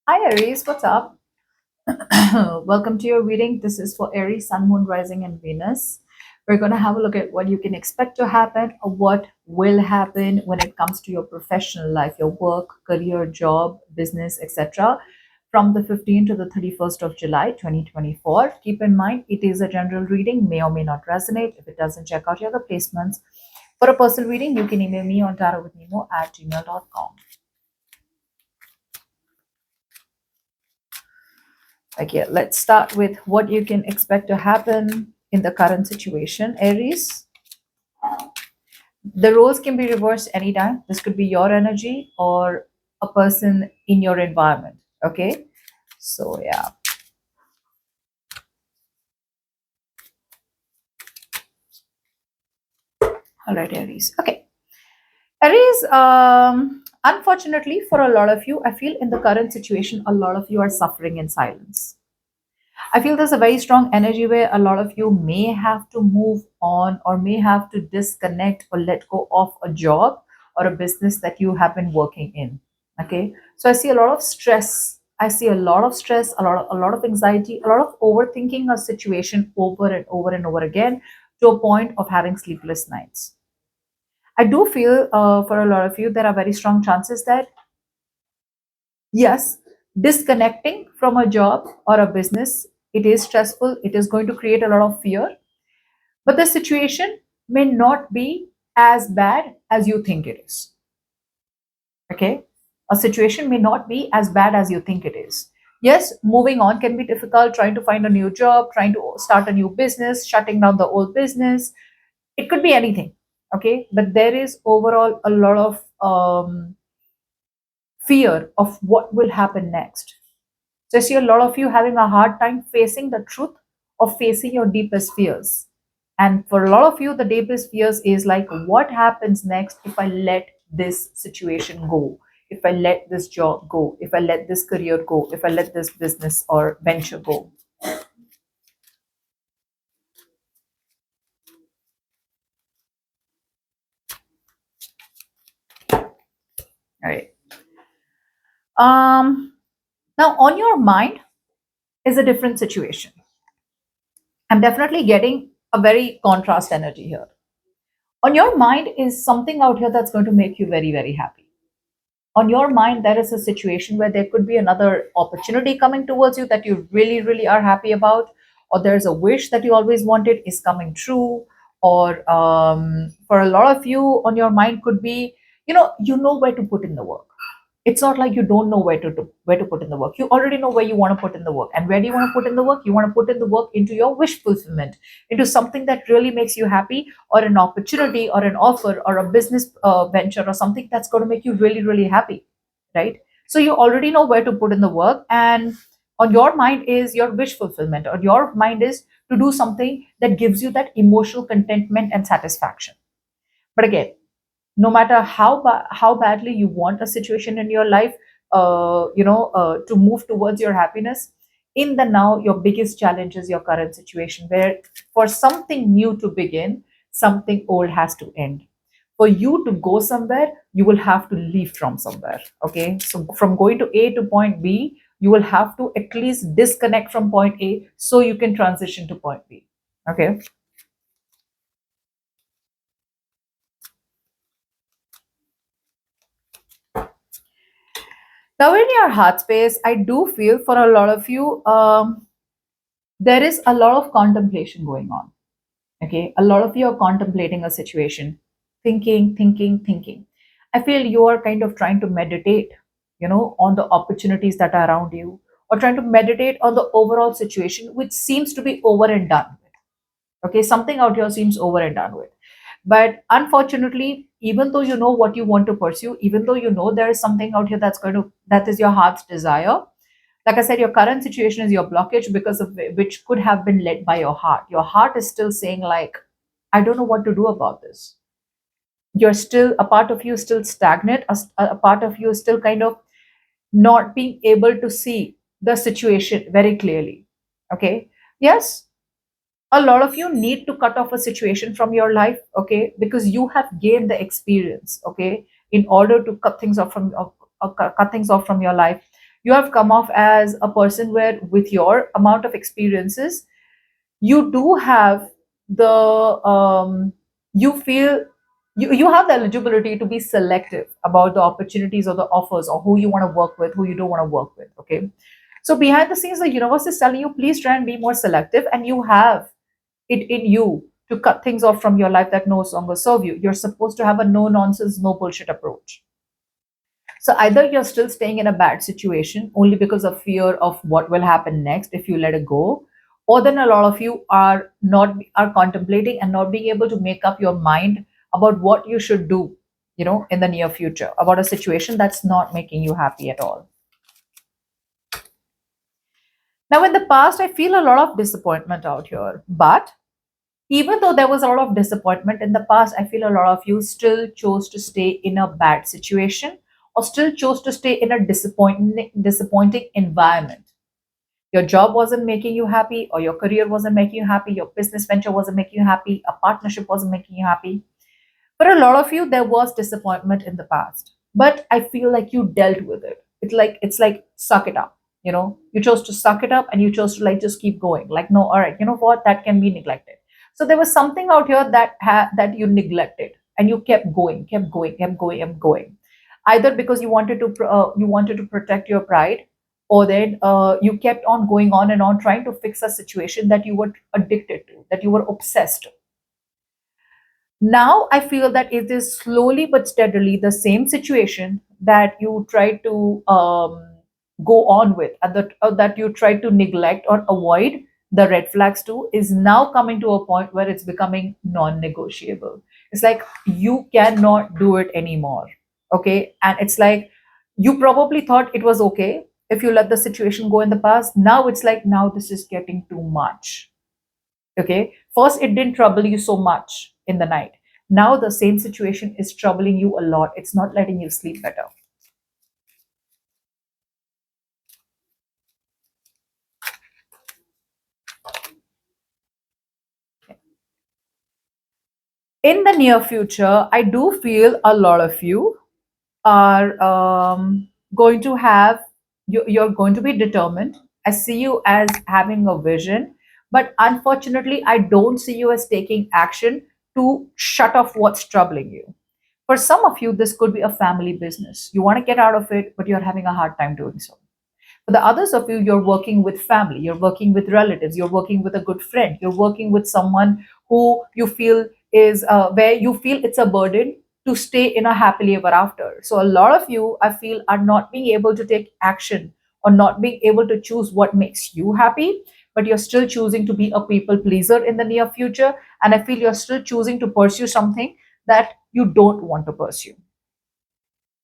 Hi Aries, what's up? Welcome to your reading. This is for Aries, Sun, Moon, Rising, and Venus. We're going to have a look at what you can expect to happen or what will happen when it comes to your professional life, your work, career, job, business, etc. from the 15th to the 31st of July 2024. Keep in mind, it is a general reading, may or may not resonate. If it doesn't, check out your other placements. For a personal reading, you can email me on tarotwithnemo@gmail.com. Okay, let's start with what you can expect to happen in the current situation. Aries, the roles can be reversed anytime. This could be your energy or a person in your environment. Okay, so yeah. All right, Aries. Okay, Aries, unfortunately for a lot of you, I feel in the current situation, a lot of you are suffering in silence. I feel there's a very strong energy where a lot of you may have to move on or may have to disconnect or let go of a job or a business that you have been working in. Okay. So I see a lot of stress. I see a lot of stress, a lot of anxiety, a lot of overthinking a situation over and over and over again to a point of having sleepless nights. I do feel for a lot of you, there are very strong chances that yes, disconnecting from a job or a business, it is stressful. It is going to create a lot of fear, but the situation may not be as bad as you think it is. Okay. A situation may not be as bad as you think it is. Yes, moving on can be difficult, trying to find a new job, trying to start a new business, shutting down the old business. It could be anything. Okay. But there is overall a lot of fear of what will happen next. So I see a lot of you having a hard time facing the truth of facing your deepest fears. And for a lot of you, the deepest fears is like, what happens next if I let this situation go? If I let this job go? If I let this career go? If I let this business or venture go? All right. Um, Now, on your mind is a different situation. I'm definitely getting a very contrast energy here. On your mind is something out here that's going to make you very, very happy. On your mind there is a situation where there could be another opportunity coming towards you that you really really are happy about, or there's a wish that you always wanted is coming true, or for a lot of you on your mind could be, you know where to put in the work. It's not like you don't know where to put in the work. You already know where you want to put in the work. And where do you want to put in the work? You want to put in the work into your wish fulfillment, into something that really makes you happy, or an opportunity or an offer or a business venture or something that's going to make you really really happy, right? So you already know where to put in the work, and on your mind is your wish fulfillment, or your mind is to do something that gives you that emotional contentment and satisfaction. But again, no matter how badly you want a situation in your life, to move towards your happiness, in the now your biggest challenge is your current situation, where for something new to begin, something old has to end. For you to go somewhere, you will have to leave from somewhere. Okay, so from going to A to point B, you will have to at least disconnect from point A so you can transition to point B. Okay. Now, in your heart space, I do feel for a lot of you, there is a lot of contemplation going on. Okay. A lot of you are contemplating a situation, thinking. I feel you are kind of trying to meditate, on the opportunities that are around you, or trying to meditate on the overall situation, which seems to be over and done with. Okay. Something out here seems over and done with. But unfortunately, even though you know what you want to pursue, even though you know there is something out here that is your heart's desire, like I said, your current situation is your blockage because of which could have been led by your heart. Your heart is still saying, like, I don't know what to do about this. You're still, a part of you is still stagnant, a part of you is still kind of not being able to see the situation very clearly. Okay. Yes, a lot of you need to cut off a situation from your life, okay, because you have gained the experience, okay, in order to cut things off from your life. You have come off as a person where, with your amount of experiences, you do have the you feel you have the eligibility to be selective about the opportunities or the offers, or who you want to work with, who you don't want to work with. Okay. So behind the scenes, the universe is telling you, please try and be more selective, and you have it in you to cut things off from your life that no longer serve you. You're supposed to have a no nonsense, no bullshit approach. So either you're still staying in a bad situation only because of fear of what will happen next if you let it go, or then a lot of you are not are contemplating and not being able to make up your mind about what you should do, in the near future about a situation that's not making you happy at all. Now, in the past, I feel a lot of disappointment out here, but even though there was a lot of disappointment in the past, I feel a lot of you still chose to stay in a bad situation, or still chose to stay in a disappointing environment. Your job wasn't making you happy, or your career wasn't making you happy, your business venture wasn't making you happy, a partnership wasn't making you happy. For a lot of you, there was disappointment in the past, but I feel like you dealt with it. It's like suck it up. You chose to suck it up, and you chose to like just keep going. Like, no, all right, you know what? That can be neglected. So there was something out here that you neglected, and you kept going, kept going, kept going, kept going. Either because you wanted to protect your pride, or then you kept on going on and on trying to fix a situation that you were addicted to, that you were obsessed. Now I feel that it is slowly but steadily the same situation that you try to go on with, and that you try to neglect or avoid the red flags to, is now coming to a point where it's becoming non-negotiable. It's like you cannot do it anymore. Okay. And it's like you probably thought it was okay if you let the situation go in the past. Now it's like, now this is getting too much. Okay. First, it didn't trouble you so much in the night. Now the same situation is troubling you a lot. It's not letting you sleep better. In the near future, I do feel a lot of you are going to have, you're going to be determined. I see you as having a vision, but unfortunately, I don't see you as taking action to shut off what's troubling you. For some of you, this could be a family business. You want to get out of it, but you're having a hard time doing so. For the others of you, you're working with family, you're working with relatives, you're working with a good friend, you're working with someone who you feel is where you feel it's a burden to stay in a happily ever after. So, a lot of you, I feel, are not being able to take action, or not being able to choose what makes you happy, but you're still choosing to be a people pleaser in the near future. And I feel you're still choosing to pursue something that you don't want to pursue.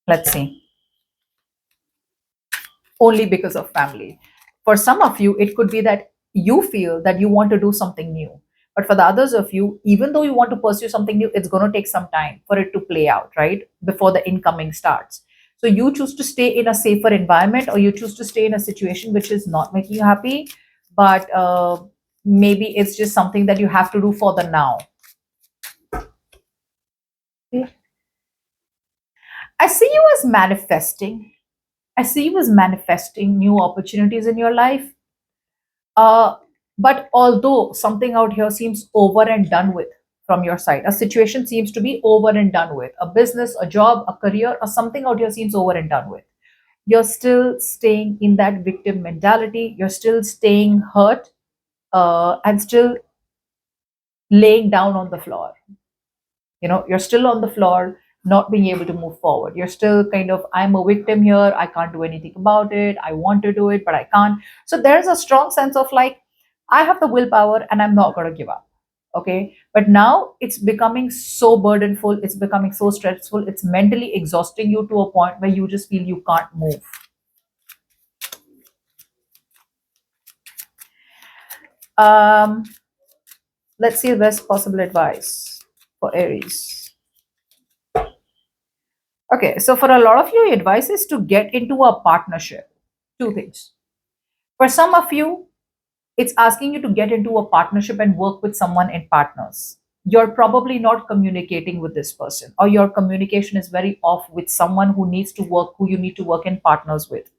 Let's see. Only because of family. For some of you, it could be that you feel that you want to do something new. But for the others of you, even though you want to pursue something new, it's going to take some time for it to play out, right? Before the incoming starts. So you choose to stay in a safer environment, or you choose to stay in a situation which is not making you happy, but maybe it's just something that you have to do for the now. I see you as manifesting. I see you as manifesting new opportunities in your life. Uh, but although something out here seems over and done with from your side, a situation seems to be over and done with, a business, a job, a career, or something out here seems over and done with, you're still staying in that victim mentality. You're still staying hurt, and still laying down on the floor. You're still on the floor, not being able to move forward. You're still kind of, I'm a victim here, I can't do anything about it, I want to do it but I can't. So there's a strong sense of like, I have the willpower and I'm not going to give up. Okay, but now it's becoming so burdenful, it's becoming so stressful, it's mentally exhausting you to a point where you just feel you can't move. um let's see the best possible advice for Aries. Okay, so for a lot of you, advice is to get into a partnership. Two things. For some of you, it's asking you to get into a partnership and work with someone in partners. You're probably not communicating with this person, or your communication is very off with someone who you need to work in partners with.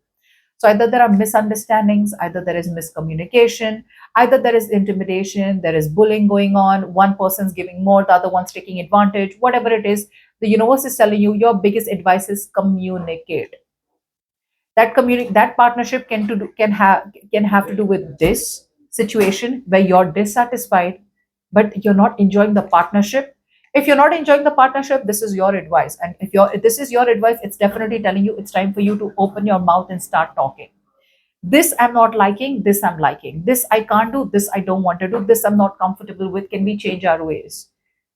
So either there are misunderstandings, either there is miscommunication, either there is intimidation, there is bullying going on, one person's giving more, the other one's taking advantage, whatever it is. The universe is telling you your biggest advice is communicate. That partnership can have to do with this situation where you're dissatisfied, but you're not enjoying the partnership. If you're not enjoying the partnership, this is your advice, and if this is your advice, it's definitely telling you it's time for you to open your mouth and start talking. This I'm not liking, this I'm liking, this I can't do, this I don't want to do, this I'm not comfortable with, can we change our ways?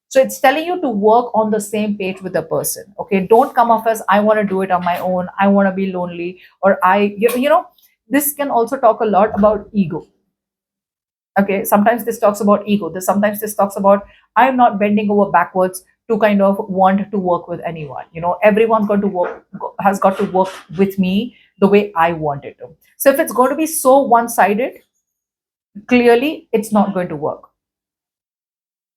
So it's telling you to work on the same page with the person. Okay, don't come off as I want to do it on my own, I want to be lonely, or this can also talk a lot about ego. Okay, sometimes this talks about ego, sometimes this talks about I'm not bending over backwards to kind of want to work with anyone. Everyone's going to has got to work with me the way I want it to. So if it's going to be so one sided, clearly it's not going to work.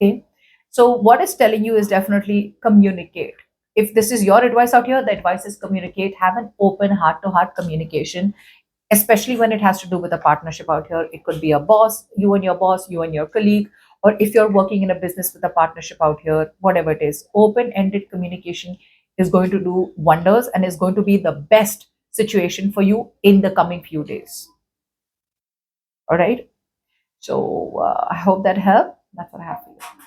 Okay. So what it's telling you is definitely communicate. If this is your advice out here, the advice is communicate, have an open heart to heart communication, especially when it has to do with a partnership out here. It could be a boss, you and your colleague, or if you're working in a business with a partnership out here, whatever it is, open ended communication is going to do wonders and is going to be the best situation for you in the coming few days. All right. So I hope that helped. That's what I have for you.